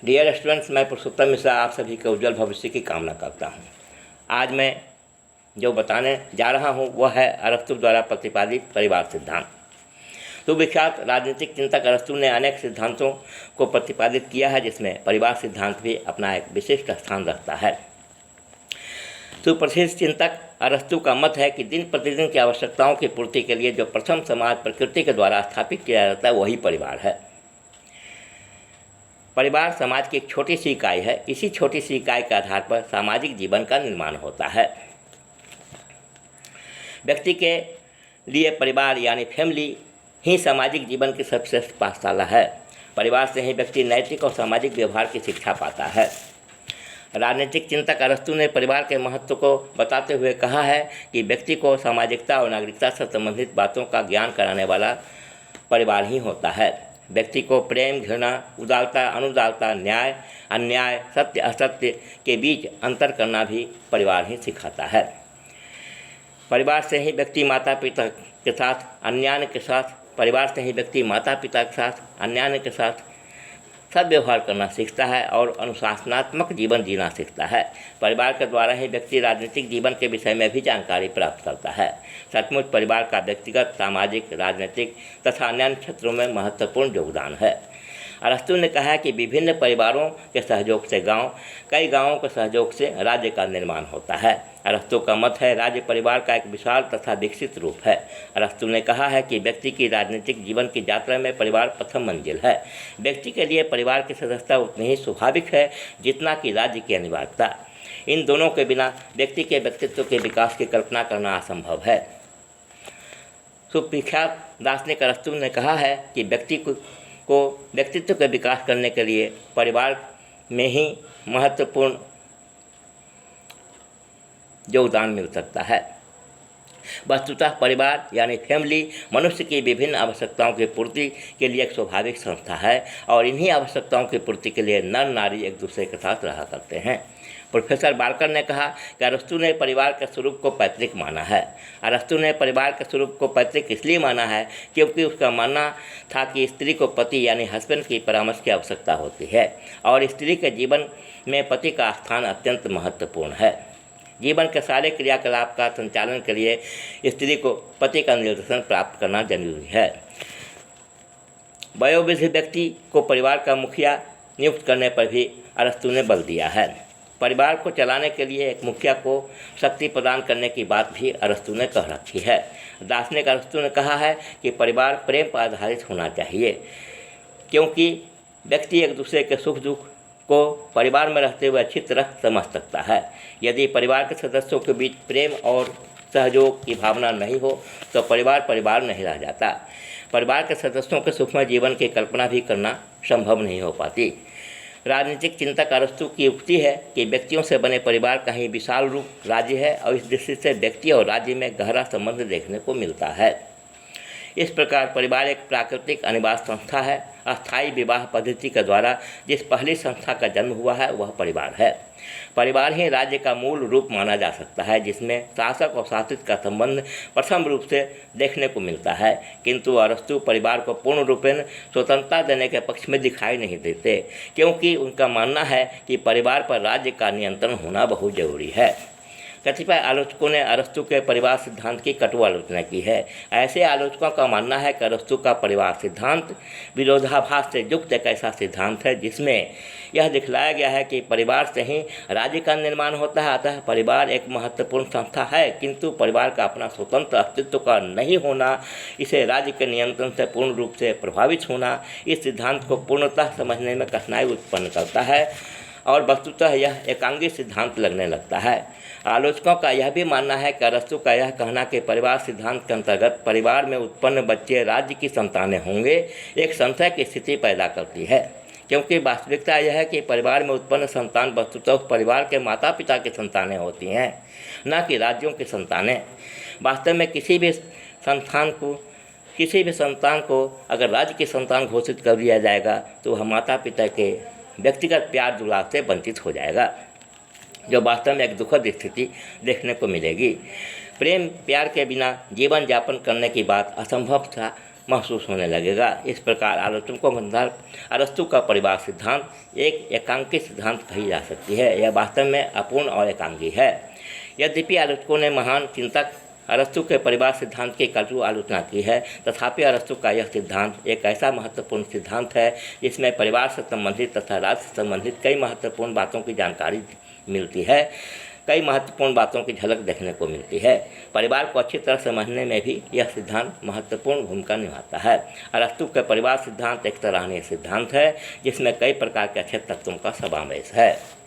Dear students, मैं पुरुषोत्तम मिश्रा आप सभी के उज्जवल भविष्य की कामना करता हूँ। आज मैं जो बताने जा रहा हूँ वह है अरस्तु द्वारा प्रतिपादित परिवार सिद्धांत। तो विख्यात राजनीतिक चिंतक अरस्तु ने अनेक सिद्धांतों को प्रतिपादित किया है, जिसमें परिवार सिद्धांत भी अपना एक विशिष्ट स्थान रखता है। सुप्रसिद्ध चिंतक अरस्तु का मत है कि दिन प्रतिदिन की आवश्यकताओं की पूर्ति के लिए जो प्रथम समाज प्रकृति के द्वारा स्थापित किया जाता है वही परिवार है। परिवार समाज की एक छोटी सी इकाई है। इसी छोटी सी इकाई के आधार पर सामाजिक जीवन का निर्माण होता है। व्यक्ति के लिए परिवार यानी फैमिली ही सामाजिक जीवन की सबसे पाठशाला है। परिवार से ही व्यक्ति नैतिक और सामाजिक व्यवहार की शिक्षा पाता है। राजनीतिक चिंतक अरस्तु ने परिवार के महत्व को बताते हुए कहा है कि व्यक्ति को सामाजिकता और नागरिकता से संबंधित बातों का ज्ञान कराने वाला परिवार ही होता है। व्यक्ति को प्रेम, घृणा, उदारता, अनुदारता, न्याय, अन्याय, सत्य असत्य के बीच अंतर करना भी परिवार ही सिखाता है। परिवार से ही व्यक्ति माता पिता के साथ अन्यान्य के साथ सद्व्यवहार करना सीखता है और अनुशासनात्मक जीवन जीना सीखता है। परिवार के द्वारा ही व्यक्ति राजनीतिक जीवन के विषय में भी जानकारी प्राप्त करता है। सचमुच परिवार का व्यक्तिगत, सामाजिक, राजनीतिक तथा अन्य क्षेत्रों में महत्वपूर्ण योगदान है। अरस्तु ने कहा है कि विभिन्न परिवारों के सहयोग से कई गांवों के सहयोग से राज्य का निर्माण होता है। अरस्तु का मत है राज्य परिवार का एक विशाल तथा विकसित रूप है। अरस्तु ने कहा है कि व्यक्ति की राजनीतिक जीवन की यात्रा में परिवार प्रथम मंजिल है। व्यक्ति के लिए परिवार की सदस्यता उतनी ही स्वाभाविक है जितना कि राज्य की अनिवार्यता। इन दोनों के बिना व्यक्ति के व्यक्तित्व के विकास की कल्पना करना असंभव है। सुविख्यात दार्शनिक अरस्तु ने कहा है कि व्यक्ति को व्यक्तित्व का विकास करने के लिए परिवार में ही महत्वपूर्ण योगदान मिल सकता है। वस्तुतः परिवार यानी फैमिली मनुष्य की विभिन्न आवश्यकताओं की पूर्ति के लिए एक स्वाभाविक संस्था है और इन्हीं आवश्यकताओं की पूर्ति के लिए नर नारी एक दूसरे के साथ रहा करते हैं। प्रोफेसर बार्कर ने कहा कि अरस्तु ने परिवार के स्वरूप को पैतृक माना है। अरस्तु ने परिवार के स्वरूप को पैतृक इसलिए माना है क्योंकि उसका मानना था कि स्त्री को पति यानी हस्बैंड की परामर्श की आवश्यकता होती है और स्त्री के जीवन में पति का स्थान अत्यंत महत्वपूर्ण है। जीवन के सारे क्रियाकलाप का संचालन के लिए स्त्री को पति का निर्देशन प्राप्त करना जरूरी है। वयोवृद्ध व्यक्ति को परिवार का मुखिया नियुक्त करने पर भी अरस्तु ने बल दिया है। परिवार को चलाने के लिए एक मुखिया को शक्ति प्रदान करने की बात भी अरस्तु ने कह रखी है। दार्शनिक अरस्तु ने कहा है कि परिवार प्रेम पर आधारित होना चाहिए क्योंकि व्यक्ति एक दूसरे के सुख दुख को परिवार में रहते हुए अच्छी तरह समझ सकता है। यदि परिवार के सदस्यों के बीच प्रेम और सहयोग की भावना नहीं हो तो परिवार नहीं रह जाता। परिवार के सदस्यों के सुखमय जीवन की कल्पना भी करना संभव नहीं हो पाती। राजनीतिक चिंतक अरस्तु की उक्ति है कि व्यक्तियों से बने परिवार का ही विशाल रूप राज्य है और इस दृष्टि से व्यक्ति और राज्य में गहरा संबंध देखने को मिलता है। इस प्रकार परिवार एक प्राकृतिक अनिवार्य संस्था है। अस्थायी विवाह पद्धति के द्वारा जिस पहली संस्था का जन्म हुआ है वह परिवार है। परिवार ही राज्य का मूल रूप माना जा सकता है जिसमें शासक और शासित का संबंध प्रथम रूप से देखने को मिलता है। किंतु अरस्तु परिवार को पूर्ण रूपेण स्वतंत्रता देने के पक्ष में दिखाई नहीं देते क्योंकि उनका मानना है कि परिवार पर राज्य का नियंत्रण होना बहुत जरूरी है। कतिपय आलोचकों ने अरस्तु के परिवार सिद्धांत की कटु आलोचना की है। ऐसे आलोचकों का मानना है कि अरस्तु का परिवार सिद्धांत विरोधाभास से युक्त एक ऐसा सिद्धांत है जिसमें यह दिखलाया गया है कि परिवार से ही राज्य का निर्माण होता है। अतः परिवार एक महत्वपूर्ण संस्था है किंतु परिवार का अपना स्वतंत्र अस्तित्व का नहीं होना, इसे राज्य के नियंत्रण से पूर्ण रूप से प्रभावित होना इस सिद्धांत को पूर्णतः समझने में कठिनाई उत्पन्न करता है और वस्तुतः यह एकांगी सिद्धांत लगने लगता है। आलोचकों का यह भी मानना है कि अरस्तु का यह कहना कि परिवार सिद्धांत के अंतर्गत परिवार में उत्पन्न बच्चे राज्य की संतानें होंगे एक संशय की स्थिति पैदा करती है क्योंकि वास्तविकता यह है कि परिवार में उत्पन्न संतान वस्तुतः उस परिवार के माता पिता की संतानें होती हैं, न कि राज्यों की संतानें। वास्तव में किसी भी संतान को अगर राज्य की संतान घोषित कर दिया जाएगा तो वह माता पिता के व्यक्तिगत प्यार दुलार से वंचित हो जाएगा, जो वास्तव में एक दुखद स्थिति देखने को मिलेगी। प्रेम प्यार के बिना जीवन यापन करने की बात असंभव था महसूस होने लगेगा। इस प्रकार आलोचकों के अनुसार अरस्तु का परिवार सिद्धांत एक एकांकी सिद्धांत कही जा सकती है। यह वास्तव में अपूर्ण और एकांकी है। यद्यपि आलोचकों ने महान चिंतक अरस्तु के परिवार सिद्धांत की कटु आलोचना की है, तथापि अरस्तु का यह सिद्धांत एक ऐसा महत्वपूर्ण सिद्धांत है जिसमें परिवार से संबंधित तथा राज्य से संबंधित कई महत्वपूर्ण बातों की जानकारी मिलती है, कई महत्वपूर्ण बातों की झलक देखने को मिलती है। परिवार को अच्छी तरह समझने में भी यह सिद्धांत महत्वपूर्ण भूमिका निभाता है। अरस्तु के परिवार सिद्धांत एक सराहनीय सिद्धांत है जिसमें कई प्रकार के अच्छे तत्वों का समावेश है।